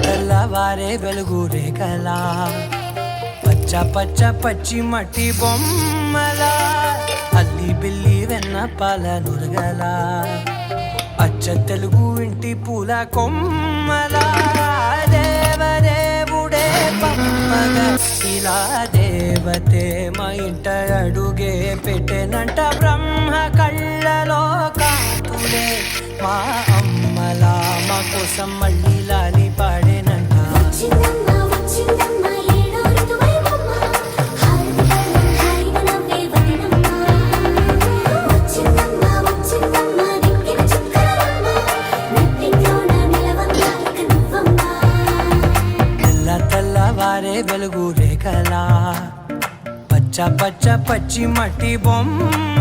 తెల్లవారే వెలుగు రేఖలా పచ్చ పచ్చ పచ్చి మట్టి బొమ్మలా అల్లి బిల్లి వెన్న పాల నురగలా అచ్చ తెలుగు ఇంటి పూల కొమ్మలా దేవదేవుడే పమ్మగా ఇలా దేవతే మా ఇంట అడుగే పెట్టెనంట బ్రహ్మ కళ్ళలో కాతులే మా అమ్మలా మా కోసం మళ్ళీ లాలి పాడేనంట తెల్లవారే వెలుగు రేఖలా పచ్చ పచ్చ పచ్చి మట్టి బొమ్మ